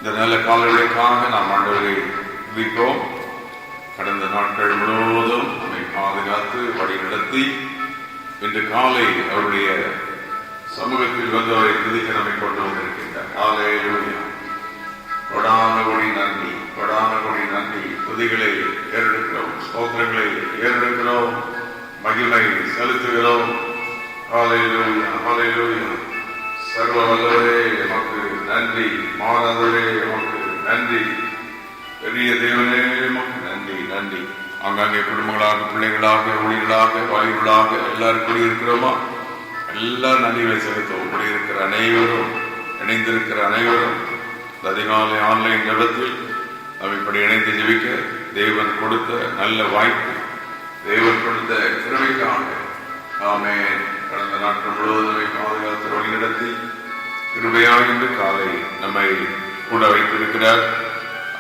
இந்த நல்ல காலங்களுக்காக நாம் ஆண்டவரை துதிப்போம். கடந்த நாட்கள் முழுவதும் நம்மை பாதுகாத்து வழி நடத்தி இன்று காலை அவருடைய சமூகத்தில் வந்து அவரை துதிக்க நம்மை கொண்டு வந்திருக்கின்றார். ஹல்லேலூயா. கொடான கொடி நன்றி, கொடான கொடி நன்றி. துதிகளை ஏறெடுக்கிறோம், ஸ்தோத்திரங்களை ஏறெடுக்கிறோம், மகிமை செலுத்துகிறோம். ஹல்லேலூயா, ஹல்லேலூயா. சர்வ வல்லவரே எமக்கு நன்றி, மாறாதவரே எமக்கு நன்றி, பெரிய தேவனே எமக்கு நன்றி, நன்றி. ஆங்காங்கே குடும்பங்களாக, பிள்ளைகளாக, ஊழியர்களாக, வாயுகளாக எல்லாரும் குடியிருக்கிறோமா? எல்லா நன்றிகளை செலுத்துவோம். குடியிருக்கிற அனைவரும், இணைந்திருக்கிற அனைவரும் அதிகாலை ஆன்லைன் ஜெபத்தில் நாம் இப்படி இணைந்து ஜெபிக்க தேவன் கொடுத்த நல்ல வாய்ப்பு, தேவன் கொடுத்த கிருபைக்காக ஆமென். கடந்த நாட்கள் முழுவதும் பாதுகாத்து வழி நடத்தி கிருபையாக இன்று காலை நம்மை கூட வைத்திருக்கிறார்.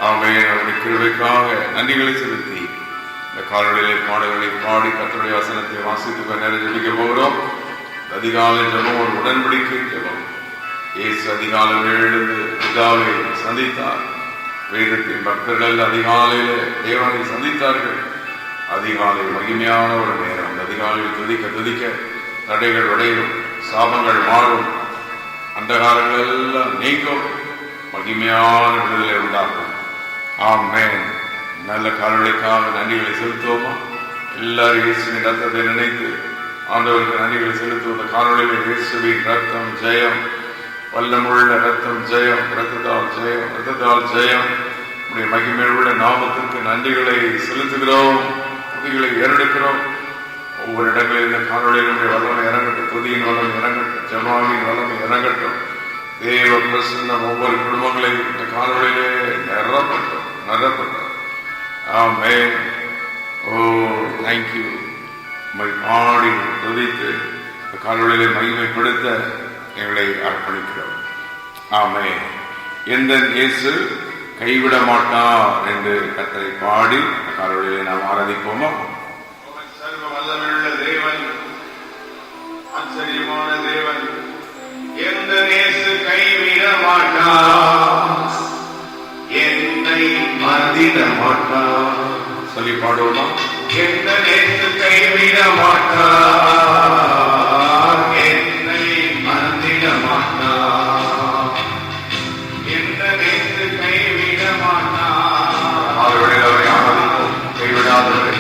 ஆமென். அவருடைய கிருபைக்காக நன்றிகளை செலுத்தி இந்த காலநிலை பாடல்களை பாடி கர்த்தருடைய வசனத்தை வாசித்து நேரம் ஜெபிக்க போகிறோம். அதிகாலை ஜெபம் ஒரு உடன்படிக்கை ஜெபம். இயேசு அதிகாலை எழுந்து பிதாவை சந்தித்தார். வேதத்தின் பக்தர்கள் அதிகாலையில தேவனை சந்தித்தார்கள். அதிகாலை மகிமையான ஒரு நேரம். அந்த அதிகாலையில் துதிக்க துதிக்க தடைகள் உடையும், சாபங்கள் மாறும், அந்தகாரங்கள் எல்லாம் நீங்கும், மகிமையான விடுதலை உண்டாகும். ஆமென். நல்ல காலங்களுக்காக நன்றிகளை செலுத்துவோமா? எல்லாரும் இயேசுவின் ரத்தத்தை நினைத்து ஆண்டவருக்கு நன்றிகளை செலுத்துவோம். இந்த காலங்களில் இயேசுவின் ரத்தம் ஜெயம், வல்லமுள்ள ரத்தம் ஜெயம், ரத்தத்தால் ஜெயம், ரத்தத்தால் ஜெயம். நம்முடைய மகிமையுள்ள நாமத்திற்கு நன்றிகளை செலுத்துகிறோம், துதிகளை ஏறெடுக்கிறோம். ஒவ்வொரு இடங்களில் இந்த காணொலியில் நம்முடைய வல்லமை இறங்கட்டும், துதியின் வல்லமை இறங்கட்டும், ஜெபத்தின் வல்லமை இறங்கட்டும். தேவ பிரசன்னம் ஒவ்வொரு குடும்பங்களையும் இந்த காணொலியிலே நிரப்பட்டும், நிரப்பட்டும். ஆமென். ஓ தேங்க்யூ. உம்மை பாடி துதித்து இந்த காணொலியிலே மகிமைப்படுத்த எங்களை அர்ப்பணிக்கிறோம். ஆமென். எந்த இயேசு கைவிட மாட்டார் என்று கர்த்தரை பாடி இந்த காணொலியிலே நாம் ஆராதிப்போமா? சர்வ வல்லமையுள்ள தேவன், ஆச்சரியமான தேவன், எந்த இயேசு கைவிட மாட்டார், என்னை மறந்திட மாட்டார். சொல்லி பாடுவோமா? எந்த இயேசு கைவிட மாட்டார், என்னை மறந்திட மாட்டார், எந்த இயேசு கைவிட மாட்டார். அவருடைய ஆராதிப்போம். கைவிடாதவரை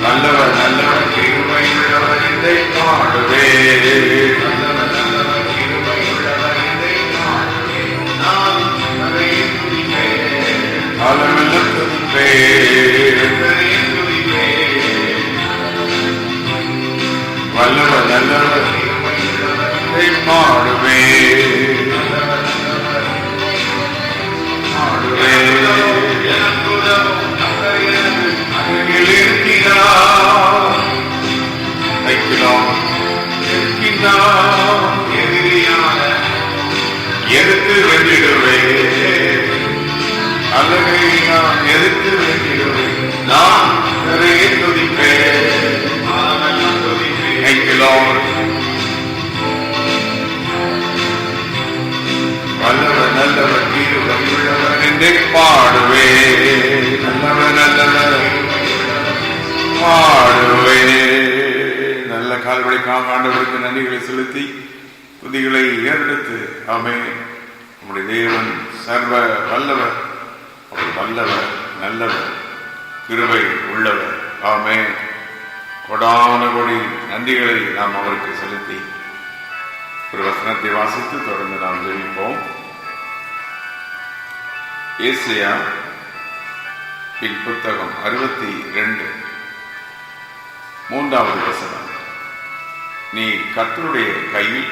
நல்லவர் நல்லவர் கிருபையுள்ளவர் இதை பாடுவே. வல்லவர் நல்லவர் இதை பாடுவே. அல்லகை நான் எதிர்த்து வைக்கிறேன், நான் நிறைய துதிப்பேன். Thank you, Lord. வல்லவர் நல்லவர் தீர்வம் உள்ளவர் என்றே பாடுவே, நல்லவர் நல்லவர் பாடுவே. நல்ல கால்வழிக்காக ஆண்டவருக்கு நன்றிகளை செலுத்தி துதிகளை ஏறெடுத்து ஆமென். நம்முடைய தேவன் சர்வ வல்லவர், அவர் வல்லவர் நல்லவர் கிருபை உள்ளவர் ஆமென். கொடான கொடி நன்றிகளை நாம் அவருக்கு செலுத்தி ஒரு வசனத்தை வாசித்து தொடர்ந்து நாம் ஜெபிப்போம். ஏசாயா புத்தகம் 62 3வது வசனம். நீ கர்த்தருடைய கையில்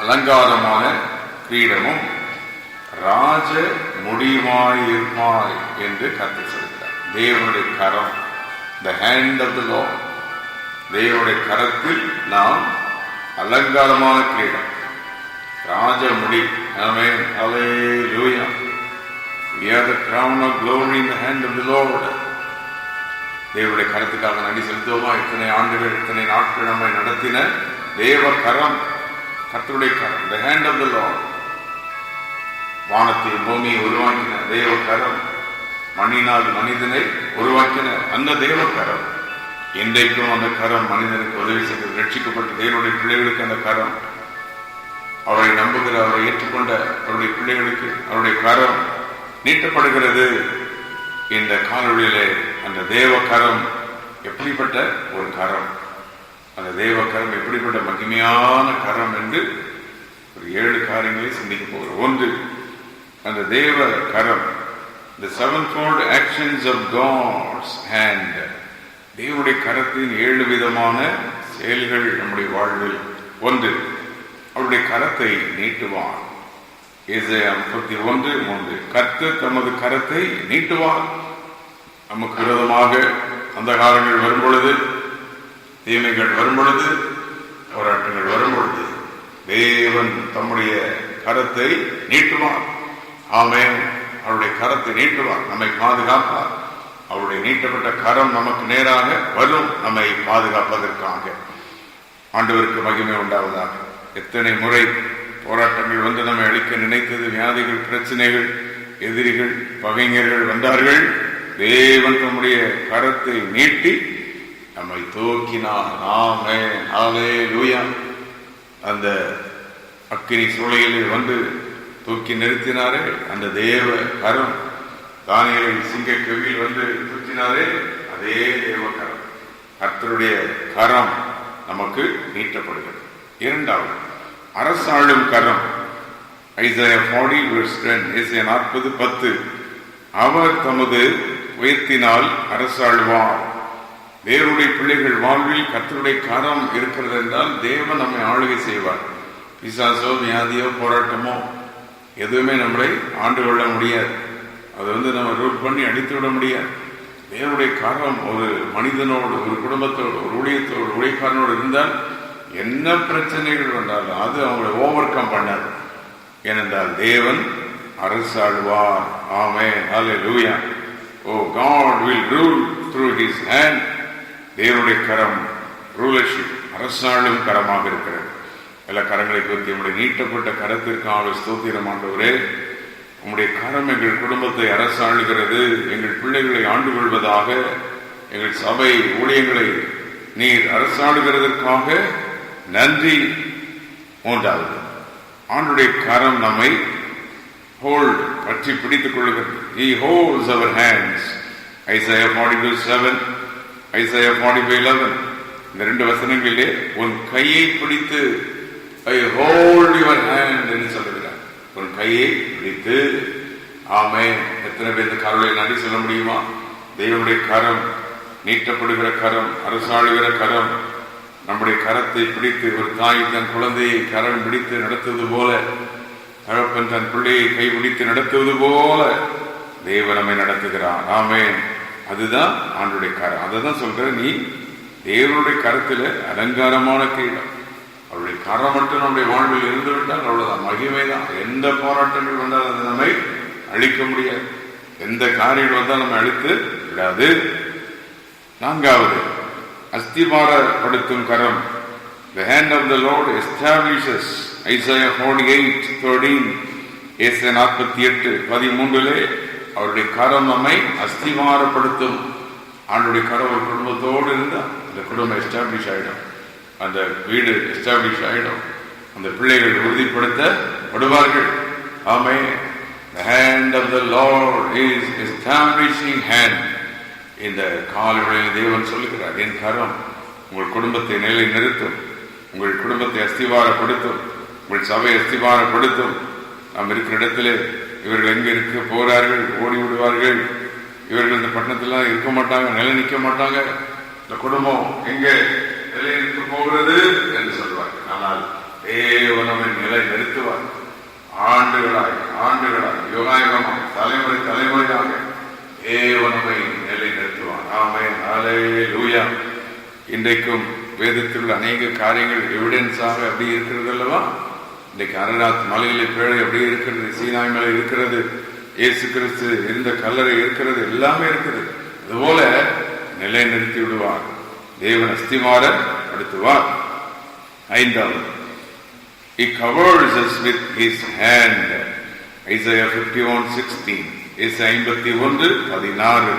அலங்காரமான கிரீடமும் ராஜ முடிவாயிருப்பாய் என்று கர்த்தர் சொல்கிறார். தேவனுடைய கரம், the hand of the Lord. தேவனுடைய கரத்தில் நாம் அலங்காரமான கிரீடம், ராஜ முடி. ஆமென், ஹல்லேலூயா. We are the crown of glory in the hand of the Lord. தேவனுடைய கரத்துக்காக நன்றி செலுத்துவோமா? இத்தனை ஆண்டுகள், இத்தனை நாட்கள் நம்மை நடத்தின தேவ கரம், கர்த்தருடைய கரம், the hand of the Lord. வானத்தை பூமியை உருவாக்கின தேவ கரம், மண்ணினால் மனிதனை உருவாக்கின அந்த தேவ கரம், இன்றைக்கும் அந்த கரம் மனிதனுக்கு உதவி செய்து ரட்சிக்கப்பட்ட தேவனுடைய பிள்ளைகளுக்கு அந்த கரம், அவரை நம்புகிற, அவரை ஏற்றுக்கொண்ட அவருடைய பிள்ளைகளுக்கு அவருடைய கரம் நீட்டப்படுகிறது. இந்த காணொளியிலே அந்த தேவ கரம் எப்படிப்பட்ட ஒரு கரம், அந்த தேவ கரம் எப்படிப்பட்ட மகிமையான கரம் என்று ஒரு 7 காரியங்களை சிந்திக்க போகிறோம். 1, அந்த தேவ கரம், the sevenfold actions of God's hand. தேவனுடைய கரத்தின் 7 விதமான செயல்கள் நம்முடைய வாழ்வில். 1, அவருடைய கரத்தை நீட்டுவார். ஏசாயா 31:3. கர்த்தர் தமது கரத்தை நீட்டுவார். நமக்கு விரோதமாக அந்த காலங்கள் வரும்பொழுது, தீமைகள் வரும்பொழுது, போராட்டங்கள் வரும்பொழுது தேவன் தம்முடைய கரத்தை நீட்டுவார். ஆமென். அவருடைய கரத்தை நீட்டுவார், நம்மை பாதுகாப்பார். அவருடைய நீட்டப்பட்ட கரம் நமக்கு நேராக வரும், நம்மை பாதுகாப்பதற்காக. ஆண்டவருக்கு மகிமை உண்டாவதாக. எத்தனை முறை போராட்டங்கள் வந்து நம்மை அழிக்க நினைத்தது, வியாதிகள், பிரச்சனைகள், எதிரிகள், பகைஞர்கள் வந்தார்கள். தேவன் தம்முடைய கரத்தை நீட்டி நம்மை தூக்கினார். ஆமென், ஹல்லேலூயா. அந்த அக்கினி சூளையிலே வந்து தூக்கி நிறுத்தினாரே அந்த தேவ கரம், தானியேலை சிங்க கவியில் வந்து தூக்கினாரே அதே தேவ கரம், கர்த்தருடைய கரம் நமக்கு நீட்டப்படுகிறது. 2வது, அரசாளும் கரம். ஐசாயா 40:10. ஏசாயா 40:10. அவர் தமது உயர்த்தினால் அரசாழ்வார். தேவனுடைய பிள்ளைகள் வாழ்வில் கர்த்தருடைய கரம் இருக்கிறது என்றால் தேவன் நம்மை ஆளுகை செய்வார். பிசாசோ, வியாதியோ, போராட்டமோ எதுவுமே நம்மளை ஆண்டு கொள்ள முடியாது. அது வந்து நம்ம ரூட் பண்ணி அடித்து விட முடியாது. தேவனுடைய கரம் ஒரு மனிதனோடு, ஒரு குடும்பத்தோடு, ஒரு ஊழியத்தோடு, ஊழியக்காரனோடு இருந்தால் என்ன பிரச்சனைகள் வந்தாலும் அது அவங்களை ஓவர் கம் பண்ணாது. ஏனென்றால் தேவன் அரசாழ்வார். ஆமென், ஹல்லேலூயா. Oh, God will rule through his hand. தேவனுடைய கரம் ரூலர்ஷிப், அரசாளும் கரமாக இருக்கிறது. எல்லா கரங்களை குறித்து நம்முடைய நீட்டப்பட்ட கரத்திற்காக ஸ்தோத்திரம். ஆண்டவரே, உம்முடைய கரம் எங்கள் குடும்பத்தை அரசாளுகிறது, எங்கள் பிள்ளைகளை ஆண்டு கொள்வதாக, எங்கள் சபை ஊழியங்களை நீர் அரசாளுகிறதற்காக நன்றி. 3வது, ஆண்டுடைய கரம் நம்மை ஹோல்ட், பற்றி பிடித்துக் கொள்கிறது. He holds our hands. Isaiah 42:7, Isaiah 45:11. இந்த 2 வசனங்களிலே உன் கையை பிடித்து, I hold your hand என்று சொல்லுகிறார். உன் கையை பிடித்து. ஆமென். எத்தனை பேர் இந்த கரங்களை நன்றி சொல்ல முடியுமா? தேவனுடைய கரம், நீட்டப்படுகிற கரம், அரசாளுகிற கரம், நம்முடைய கரத்தை பிடித்து, ஒரு தாய் தன் குழந்தையை கரம் பிடித்து நடத்துவது போல, தகப்பன் தன் பிள்ளையை கைபிடித்து நடத்துவது போல தேவன் நம்மை நடத்துகிறார். ஆமென். அதுதான் ஆண்டுடைய கரம். அதான் சொல்ற, நீ தேவனுடைய கரத்துல அலங்காரமான கிரீடம். அவருடைய கரம் மட்டும் நம்முடைய வாழ்வில் இருந்துவிட்டால் அவ்வளவுதான், மகிமைதான். எந்த போராட்டங்கள் வந்தால் அது நம்மை அழிக்க முடியாது. எந்த காரியங்கள் வந்தால் நம்ம அழித்து விடாது. நான்காவது, அஸ்திபாரப்படுத்தும் கரம். The hand of the Lord establishes. Isaiah 48:13, ஏசாயா 48:13 அவருடைய கரம் நம்மை அஸ்திபாரப்படுத்தும். ஆண்டுடைய கரம் ஒரு குடும்பத்தோடு இருந்தால் அந்த குடும்பம் எஸ்டாப்ளிஷ் ஆகிடும், அந்த வீடு எஸ்டாப்ளிஷ் ஆகிடும், அந்த பிள்ளைகள் உறுதிப்படுத்தப்படுவார்கள். ஆமென். The hand of the Lord is establishing hand. இந்த காலவெளியில் தேவன் சொல்லுகிறார், என் கரம் உங்கள் குடும்பத்தை நிலை நிறுத்தும், உங்கள் குடும்பத்தை அஸ்திவாரப்படுத்தும், உங்கள் சபை அஸ்திவாரப்படுத்தும். நாம் இருக்கிற இடத்துல இவர்கள் எங்க இருக்க போறார்கள், ஓடி விடுவார்கள், இவர்கள் இந்த பட்டணத்தில் இருக்க மாட்டாங்க, நிலை நிற்க மாட்டாங்க, இந்த குடும்பம் எங்க நிலை நிற்க போகிறது என்று சொல்வார்கள். ஆனால் தேவனமை நிலை நிறுத்துவார். ஆண்டுகளாய் ஆண்டுகளாய் யுகாயுகமாய் தலைமுறை தலைமுறையாக தேவனமை நிலை நிறுத்துவார். ஆமென். ஹல்லேலூயா. இன்றைக்கும் வேதத்தில் உள்ள அநேக காரியங்கள் எவிடன்ஸாக அப்படி இருக்கிறது அல்லவா? இன்றைக்கு அரராத் மலையிலே பேழை அப்படி இருக்கிறது, சீனாய் மலை இருக்கிறது, இயேசு கிறிஸ்து இருந்த கல்லறை இருக்கிறது, எல்லாமே இருக்குது. அதுபோல நிலை நிறுத்தி விடுவார், தேவன் அஸ்திவாரப்படுத்துவார். ஐந்தாவது, He covers us with His hand. Isaiah 51:16, ஏசாயா 51:16,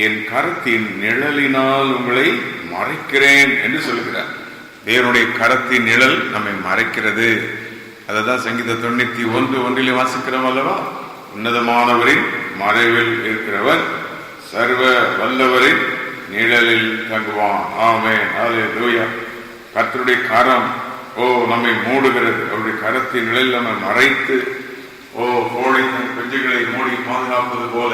என் கரத்தின் நிழலினால் உங்களை மறைக்கிறேன் என்று சொல்கிறார். தேவனுடைய கரத்தின் நிழல் நம்மை மறைக்கிறது. அததான் சங்கீத 91:1 வாசிக்கிறோம் அல்லவா? உன்னதமானவரின் மறைவில் இருக்கிறவர் சர்வ வல்லவரின் நிழலில் தங்குவான். ஆமென். ஹல்லேலூயா. கர்த்தருடைய கரம் நம்மை மூடுகிறது. அவருடைய கரத்தின் நிழலில் நம்மை மறைத்து, கோழி தன் குஞ்சுகளை மூடி பாதுகாப்பது போல,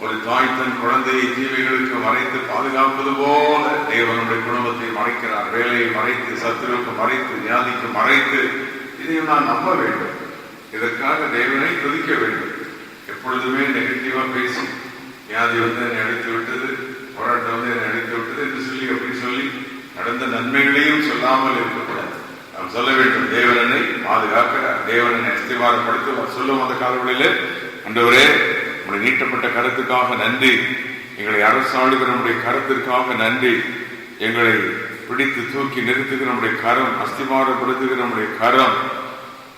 ஒரு தாய் தன் குழந்தையை தீமைகளுக்கு மறைத்து பாதுகாப்பது போல தேவனுடைய குடும்பத்தை மறைக்கிறார். வேலையை மறைத்து, சத்துருவுக்கு மறைத்து, வியாதிக்கு மறைத்து. இதையும் நான் நம்ப வேண்டும். இதற்காக தேவனை துதிக்க வேண்டும். எப்பொழுதுமே நெகட்டிவா பேசி, வியாதி வந்து என்னை அழைத்து விட்டது, போராட்டம் வந்து என்னை அழைத்து விட்டது என்று சொல்லி அப்படி சொல்லி நடந்த நன்மைகளையும் சொல்லாமல் இருக்கக்கூடாது. நாம் சொல்ல வேண்டும், தேவனை பாதுகாக்கிறார், தேவனை அஸ்திவாரப்படுத்துவார். சொல்லும் அந்த காலங்களிலே, ஆண்டவரே நம்முடைய நீட்டப்பட்ட கருத்துக்காக நன்றி, எங்களை அரசாளுகிற நம்முடைய கருத்திற்காக நன்றி, எங்களை பிடித்து தூக்கி நிறுத்துகிற நம்முடைய கரம், அஸ்திவாரப்படுத்துகிற நம்முடைய கரம்,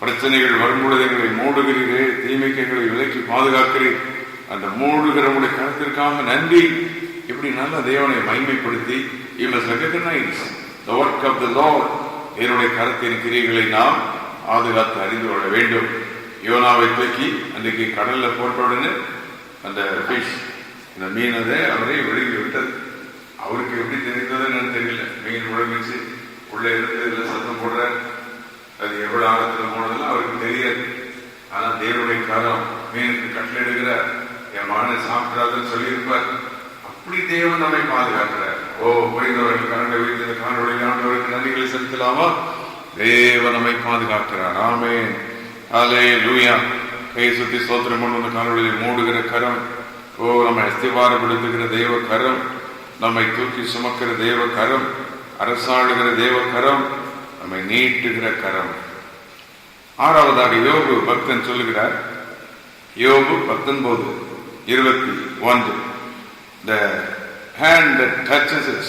பிரச்சனைகள் வரும்பொழுது எங்களை மூடுகிறீரே, தீமைக்கு எங்களை விலக்கி பாதுகாக்கிறீர், அந்த மூடுகிற நம்முடைய கருத்திற்காக நன்றி. இப்படி நல்ல தேவனை மகிமைப்படுத்தி, you must recognize the work of the Lord. என்னுடைய கரத்தின் கிரியைகளை நாம் பாதுகாத்து அறிந்து கொள்ள வேண்டும். யோனாவை தூக்கி அன்றைக்கு கடல்ல போட்ட உடனே அந்த ஃபிஷ், இந்த மீன் அவரை விழுங்கி விட்டது. அவருக்கு எப்படி தெரிந்ததுன்னு தெரியல. மீன் முழங்கிச்சு, உள்ளே இருந்து இதுல சத்தம் போடுற, அது எவ்வளவு ஆழத்தில் போனதெல்லாம் அவருக்கு தெரியாது. ஆனா தேவனுடைய கரம் மீனுக்கு கட்டளை எடுக்கிறார், என் மகனை சாப்பிடாதுன்னு சொல்லியிருப்பார். அப்படி தேவன் நம்மை பாதுகாக்கிறார். புரிந்தவர்கள் கரண்டை வைத்து காணொலியில் ஆண்டவருக்கு நன்றிகளை செலுத்தலாமா? தேவன் நம்மை பாதுகாக்கிறார். ஆமென். ஹல்லேலூயா. கை சுத்தி ஸ்தோத்திரம் பண்ணும் காணொலியை மூடுகிற கரம், நம்மை அஸ்திவாரப்படுத்துகிற தேவ கரம், நம்மை தூக்கி சுமக்கிற தேவ கரம், அரசாளுகிற தேவ கரம், நம்மை நீட்டுகிற கரம். ஆறாவதாக யோபு பக்தன் சொல்லுகிறார். யோபு 19:21, the hand that touches us,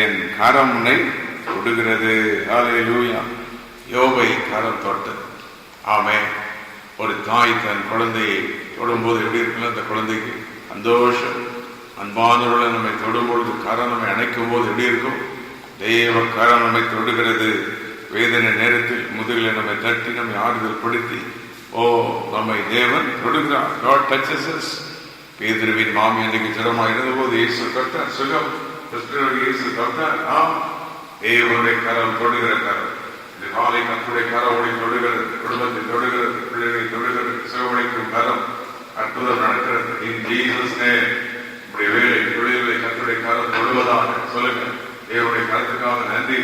என் கரம் உன்னை தொடுகிறது. ஹல்லேலூயா. யோபை கரம் தொட்டது. ஆமென். ஒரு தாய் தன் குழந்தையை தொடும்போது எப்படி இருக்குல்ல, அந்த குழந்தைக்கு சந்தோஷம். அன்பானவர்களை நம்மை தொடும்பொழுது, கரம் நம்மை அணைக்கும் போது எப்படி இருக்கும்? தேவ கரம் நம்மை தொடுகிறது. வேதனை நேரத்தில் முதுகில நம்மை தட்டி நம்மை ஆறுதல் படுத்தி, நம்மை தேவன் தொடுகிறார். God touches us. பேதுருவின் மாமி அன்றைக்கு ஜுரமாக இருந்தபோது இயேசு தொட்டார், சுகம். இயேசு தொட்டார். தேவனுடைய கரம் தொடுகிற கரம். இந்த காலை கர்த்தருடைய கரம் ஓடி தொடுகிறது, குடும்பத்தை தொடுகிறது, பிள்ளைகளை தொடுகிறது, சுகமளிக்கும் கரம். அற்புதம் நடக்கிறது. In Jesus name. நம்முடைய வேலை தொழில்களை கர்த்தருடைய கரம் தொடுவதாக சொல்லுங்க. தேவனுடைய கரத்துக்காக நன்றி.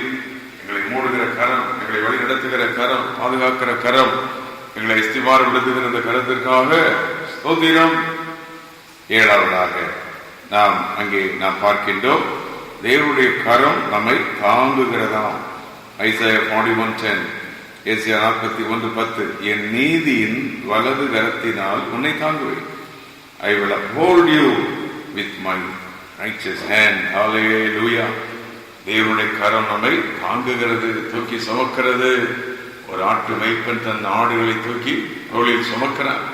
எங்களை மூடுகிற கரம், எங்களை வழி நடத்துகிற கரம், பாதுகாக்கிற கரம், எங்களை இஸ்திவாரப்படுத்துகிற இந்த கரத்திற்காக ஸ்தோத்திரம். ஏழாவதாக நாம் பார்க்கின்றோம், தேவனுடைய கரம் நம்மை தாங்குகிறதாம். ஐசாயா 41:10, ஏசாயா 41:10, என் நீதியின் வலது கரத்தினால் உன்னை தாங்குவேன். I will uphold you with my righteous hand. Hallelujah. தேவனுடைய கரம் நம்மை தாங்குகிறது, தூக்கி சுமக்கிறது. ஒரு ஆட்டு மேய்ப்பன் தன் ஆடுகளை தூக்கி தோளில் சுமக்கிறான்.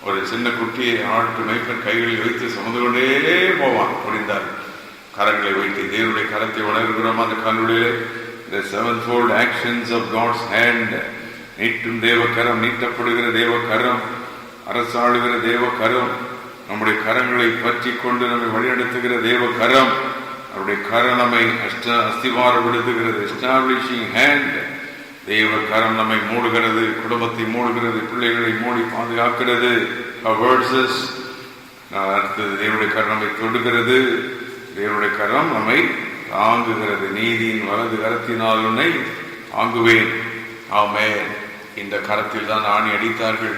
ஒரு சின்ன குட்டியை ஆட்டு மேய்ப்பன் கைகளில் வைத்து சுமந்து கொண்டே போவான். முடிந்தார் கரங்களை வைத்து தேவனுடைய கரத்தை உணர்கிறோம். அந்த கண்ணுடைய the sevenfold actions of God's hand, நீட்டும் தேவ கரம், நீட்டப்படுகிற தேவ கரம், அரசாளுகிற தேவ கரம், நம்முடைய கரங்களை பற்றி கொண்டு நம்மை வழிநடத்துகிற தேவ கரம், அவருடைய கரம் நம்மை அஸ்திவாரப்படுத்துகிறது. எஸ்டாப்ளிஷிங் ஹேண்ட், தேவ கரம் நம்மை மூடுகிறது, குடும்பத்தை மூடுகிறது, பிள்ளைகளை மூடி பாதுகாக்கிறது. அடுத்தது தேவனுடைய கரம் நம்மை தொடுகிறது, தேவனுடைய கரம் நம்மை தாங்குகிறது. நீதியின் வலது கரத்தினால் உன்னை தாங்குவேன். ஆமென். இந்த கரத்தில் தான் ஆணி அடித்தார்கள்.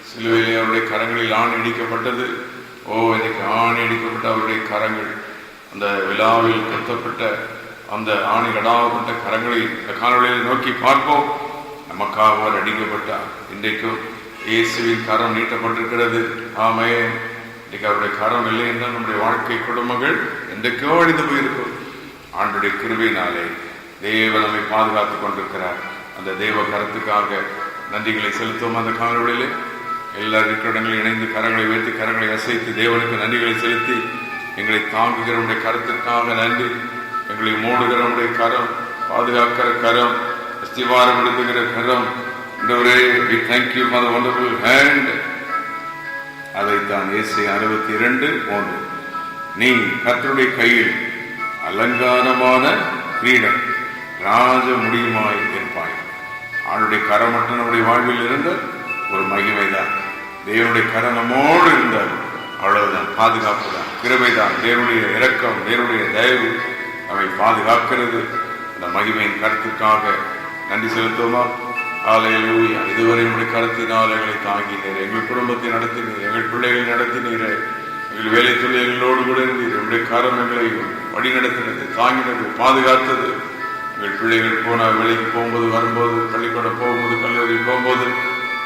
சிலுவையிலே அவருடைய கரங்களில் ஆணி அடிக்கப்பட்டது. இன்னைக்கு ஆணி அடிக்கப்பட்ட அவருடைய கரங்கள், அந்த விழாவில் கொத்தப்பட்ட அந்த ஆணி கடாவப்பட்ட கரங்களை இந்த காணொளியை நோக்கி பார்ப்போம். நமக்காக அவர் அடிக்கப்பட்டார். இன்றைக்கும் இயேசுவின் கரம் நீட்டப்பட்டிருக்கிறது. ஆமென். இன்னைக்கு அவருடைய கரம் இல்லை என்றால் நம்முடைய வாழ்க்கை குடும்பங்கள் என்றைக்கோ அழிந்து போயிருக்கும். ஆண்டுடைய கிருபையினாலே தேவன் நம்மை பாதுகாத்துக் கொண்டிருக்கிறார். அந்த தேவ கரத்துக்காக நன்றிகளை செலுத்துவோம். அந்த காணொளியிலே எல்லா இடங்களில் இணைந்து கரங்களை வைத்து கரங்களை அசைத்து தேவனுக்கு நன்றிகளை செலுத்தி, எங்களை தாங்குகிறவனுடைய கரத்திற்காக நன்றி. எங்களை மூடுகிறவனுடைய கரம், பாதுகாக்கிற கரம், அஸ்திவாரப்படுத்துகிற கரம், we thank you for the wonderful hand. அதைத்தான் ஏசாயா 62:3, நீ கர்த்தருடைய கையில் அலங்காரமான கிரீடம், ராஜ முடியுமாய் இருப்பாய். அவனுடைய கரம் மட்டும் நம்முடைய வாழ்வில் இருந்த ஒரு மகிமைதான். தேவனுடைய கரம் நம்மோடு இருந்தால் அவ்வளவுதான், பாதுகாப்பு தான், கிருபைதான், தேவனுடைய இரக்கம், தேவனுடைய தயவு நம்மை பாதுகாக்கிறது. அந்த மகிமையின் கருத்துக்காக நன்றி செலுத்துவோமா? ஹல்லேலூயா. இதுவரை நம்முடைய கருத்தினால் எங்களை தாங்கினீர், எங்கள் குடும்பத்தை நடத்தினீர், எங்கள் பிள்ளைகளை நடத்தினீர், எங்கள் வேலை தொழில் எங்களோடு கூட இருந்தீர். நம்முடைய கரம் எங்களை வழி நடத்தினது, தாங்கினது, பாதுகாத்தது. எங்கள் பிள்ளைகள் போனால் வேலைக்கு போகும்போது, வரும்போது, பள்ளிக்கூடம் போகும்போது, கல்லூரி போகும்போது,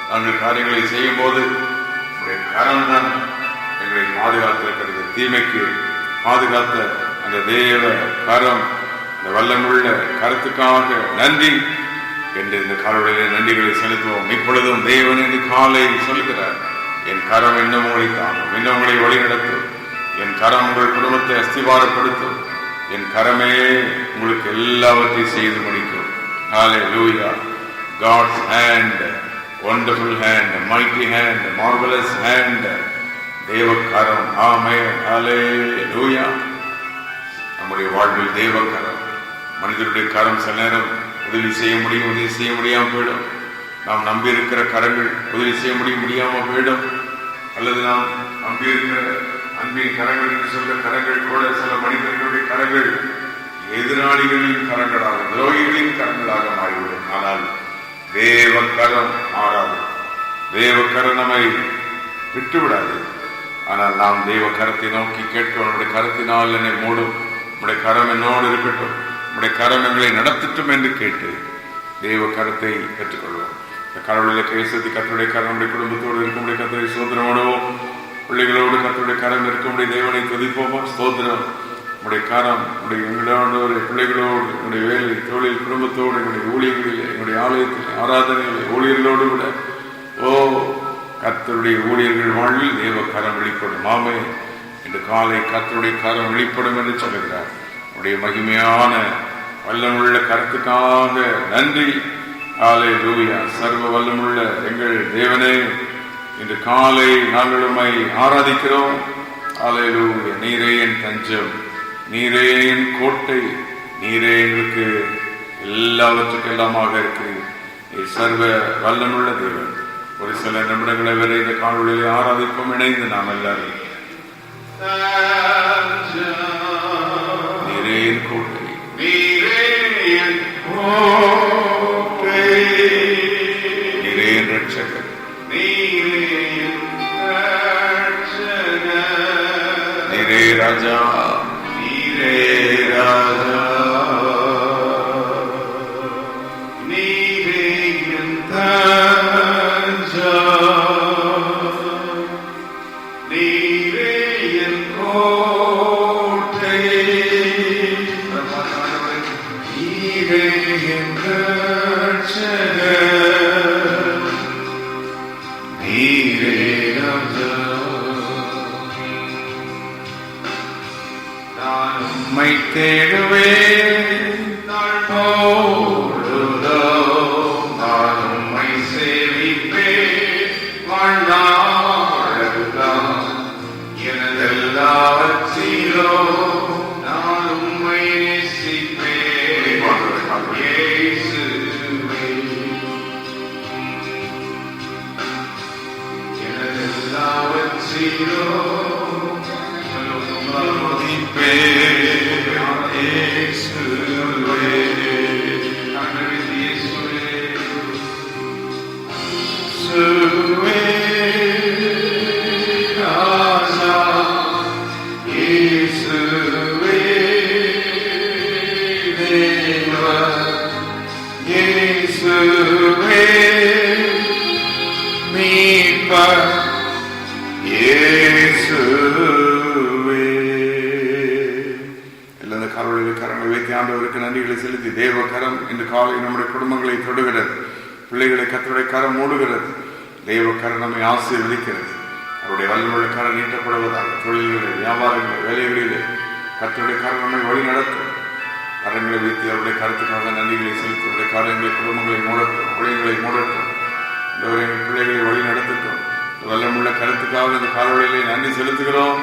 நாங்கள் காரியங்களை செய்யும் போது நம்முடைய கரம் தான் எங்களை பாதுகாத்திருக்கிறது. தீமைக்கு பாதுகாத்த அந்த தேவ கரம், அந்த வல்லமுள்ள கருத்துக்காக நன்றி என்று இந்த காலையிலே நன்றிகளை செலுத்துவோம். இப்பொழுதும் தேவன் இந்த காலை சொல்லுகிறார், என் கரம் இன்னும் உங்களை தாங்கும், இன்னும் உங்களை வழிநடத்தும், என் கரம் உங்கள் குடும்பத்தை அஸ்திவாரப்படுத்தும், என் கரமே உங்களுக்கு எல்லாவற்றையும் செய்து முடிக்கும். ஹல்லேலூயா. God's hand, wonderful hand, mighty hand, marvelous hand, தேவ கரம். ஆமென். ஹல்லேலூயா. நம்முடைய வாழ்வில் தேவ கரம். மனிதனுடைய கரம் சில நேரம் உதவி செய்ய முடியும், உதவி செய்ய முடியாமல் போயிடும். நாம் நம்பி இருக்கிற கரங்கள் உதவி செய்ய முடியாமல் போயிடும். அல்லது நாம் நம்பி இருக்கிற அன்பின் கரங்கள் என்று சொல்ற கரங்கள் கூட சில மனிதர்களுடைய கரங்கள் எதிராளிகளின் கரங்களாக, துரோகிகளின் கரங்களாக மாறிவிடும். ஆனால் தேவ கரம் மாறாது. தேவ கரம் நம்மை விட்டுவிடாது. ஆனால் நாம் தேவ கரத்தை நோக்கி கேட்கிறோம், நம்முடைய கரத்தினால் என்னை மூடும், நம்முடைய கரம் என்னோடு இருக்கட்டும், நம்முடைய கரம் எங்களை நடத்தட்டும் என்று கேட்டு தேவ கரத்தை பெற்றுக்கொள்வோம். இந்த கடவுளை கைசத்தி கர்த்தருடைய கரம் நம்முடைய குடும்பத்தோடு இருக்கும்படி கர்த்தரை ஸ்தோத்திரமோடுவோம். பிள்ளைகளோடு கர்த்தருடைய கரம் இருக்கும்படி தேவனை துதிப்போமா? ஸ்தோத்திரம். நம்முடைய கரம் எங்களோடு, பிள்ளைகளோடு, எங்களுடைய வேலை தொழில் குடும்பத்தோடு, எங்களுடைய ஊழியர்களில், எங்களுடைய ஆலயத்தில், ஆராதனையில், ஊழியர்களோடு கூட கர்த்தருடைய ஊழியர்கள் வாழ்வில் தேவ கரம் வெளிப்படும். ஆமே. இன்று காலை கர்த்தருடைய கரம் வெளிப்படும் என்று சொல்லுகிறார். நம்முடைய மகிமையான வல்லமுள்ள கருத்துக்காக நன்றி. ஹல்லேலூயா. சர்வ வல்லமுள்ள எங்கள் தேவனே, இன்று காலை நாங்கள் உம்மை ஆராதிக்கிறோம். ஹல்லேலூயா. நீரே என் தஞ்சம், நீரே என் கோட்டை, நீரே எங்களுக்கு எல்லாவற்றுக்கும் எல்லாமாக இருக்கிறீர். நீர் சர்வ வல்லமுள்ள தேவன். ஒரு சில நிமிடங்களை வரை இந்த காணொளியை ஆராதிப்போம். இணைந்து நாம் எல்லாரும் நீரே என் கோட்டை, நீரே என் கோட்டை, நீரே என் ரட்சகர், நீரே என் ரட்சகர், நீரே ராஜா, நீரே ராஜா, நீரே என் உம்மை தேடுவேன் பொழுதும் நான் உம்மை சேவிப்பேன். வாழ்நாளெல்லாம் எனதெல்லாவற்றிலும் நான் உம்மை நேசிப்பேன். இயேசுவே, எனதெல்லாவற்றிலும் ஆண்டவருக்கு நன்றிகளை செலுத்தி தேவ கரம் இன்று காலை நம்முடைய குடும்பங்களை தொடுகிறது. பிள்ளைகளை கர்த்தருடைய கரம் மூடுகிறது. தேவ கரம் நம்மை ஆசீர்வதிக்கிறது. அவருடைய வல்லமுள்ள கரம் நீட்டப்படுவதாக தொழில்களில், வியாபாரங்கள், வேலைகளிலே கர்த்தருடைய கரம் நம்மை வழி நடத்தும். கரங்களை வைத்து அவருடைய கருத்துக்காக நன்றிகளை செலுத்தி அவருடைய காரியங்களை குடும்பங்களை மூடட்டும், ஊழியங்களை மூடட்டும். எங்கள் பிள்ளைகளை வழி நடத்தட்டும். வல்லமுள்ள கருத்துக்காக இந்த காலவழியிலே நன்றி செலுத்துகிறோம்.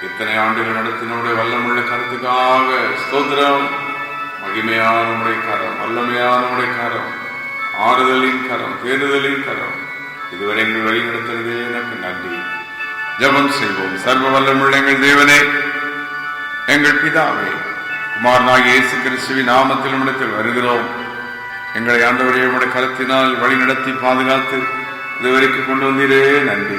இத்தனை ஆண்டுகள் நடத்தினுடைய வல்லமுள்ள கருத்துக்காக ஸ்தோத்திரம். மகிமையான நம்முடைய கரம், வல்லமையான நம்முடைய கரம், ஆறுதலின் கரம், தேடுதலின் கரம், இதுவரை எங்கள் வழிநடத்துவதே எனக்கு நன்றி. ஜெபம் செய்வோம். சர்வ வல்லமுள்ள எங்கள் தேவனே, எங்கள் பிதாவே, குமாரனாகிய இயேசு கிறிஸ்துவின் நாமத்தில் நம்மிடத்தில் வருகிறோம். எங்களை ஆண்டவரே உம்முடைய கரத்தினால் வழி நடத்தி பாதுகாத்து இதுவரைக்கும் கொண்டு வந்தீரே நன்றி.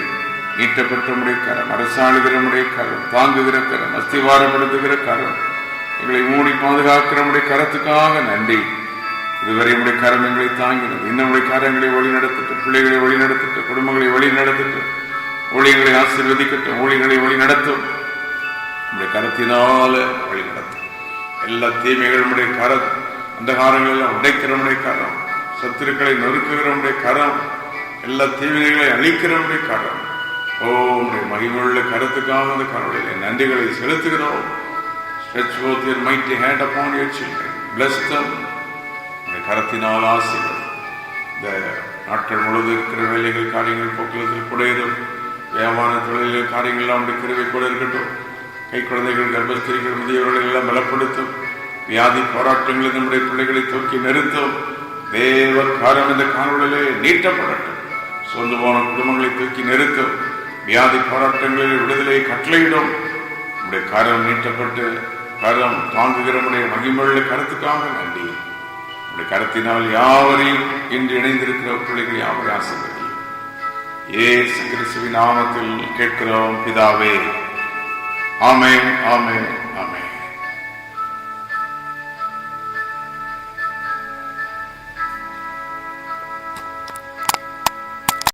நீட்டப்பட்ட நம்முடைய கரம், அரசாளுகிற நம்முடைய கரம், தாங்குகிற கரம், அஸ்திவாரப்படுத்துகிற கரம், எங்களை மூடி பாதுகாக்கிற நம்முடைய கரத்துக்காக நன்றி. இதுவரை நம்முடைய கரம் எங்களை தாங்கினது. இன்னும் நம்முடைய காரியங்களை வழி நடத்தட்டும், பிள்ளைகளை வழி நடத்தட்டும், குடும்பங்களை வழி நடத்தட்டும், ஊழியர்களை ஆசீர்வதிக்கட்டும், ஊழியர்களை வழி நடத்தும். நம்முடைய கரத்தினால வழி நடத்தும். எல்லா தீமைகள் நம்முடைய கரம், அந்த காரங்கள் எல்லாம் உடைக்கிற நம்முடைய கரம், சத்துருக்களை நொறுக்குகிற நம்முடைய கரம், எல்லா தீமைகளை அழிக்கிற நம்முடைய கரம். ஓ, உடைய மகிமுள்ள கருத்துக்காக அந்த கடவுளிலே நன்றிகளை செலுத்துகிறோம். Stretch forth your mighty hand upon your children. Bless them. உடைய கரத்தினால் ஆசீர்வதி. இந்த நாட்கள் முழுவதும் இருக்கிற வேலைகள், காரியங்கள், போக்குவரத்தில் கூட இருக்கும். வியாபார தொழில்கள், காரியங்கள் எல்லாம் உடைய கிருபை கூட இருக்கட்டும். கை குழந்தைகள், கர்ப்பஸ்திரிகள், முதியவர்கள் எல்லாம் பலப்படுத்தும். வியாதி போராட்டங்களில் நம்முடைய பிள்ளைகளை தூக்கி நிறுத்தும். தேவ காரம் இந்த காணொளியிலே நீட்டப்படட்டும். சொந்த போன குடும்பங்களை தூக்கி நிறுத்தும். வியாதி போராட்டங்களில் விடுதலை கட்டளையிடும். நம்முடைய கரம் நீட்டப்பட்டு கரம் தாங்குகிற நம்முடைய மகிமுள்ள கருத்துக்காக நன்றி. நம்முடைய கருத்தினால் யாவரையும் இன்று இணைந்திருக்கிற பிள்ளைகள் யாவரை ஆசீர்வதி. இயேசு கிறிஸ்துவின் நாமத்தில் கேட்கிறோம் பிதாவே. ஆமென், ஆமென், ஆமென்.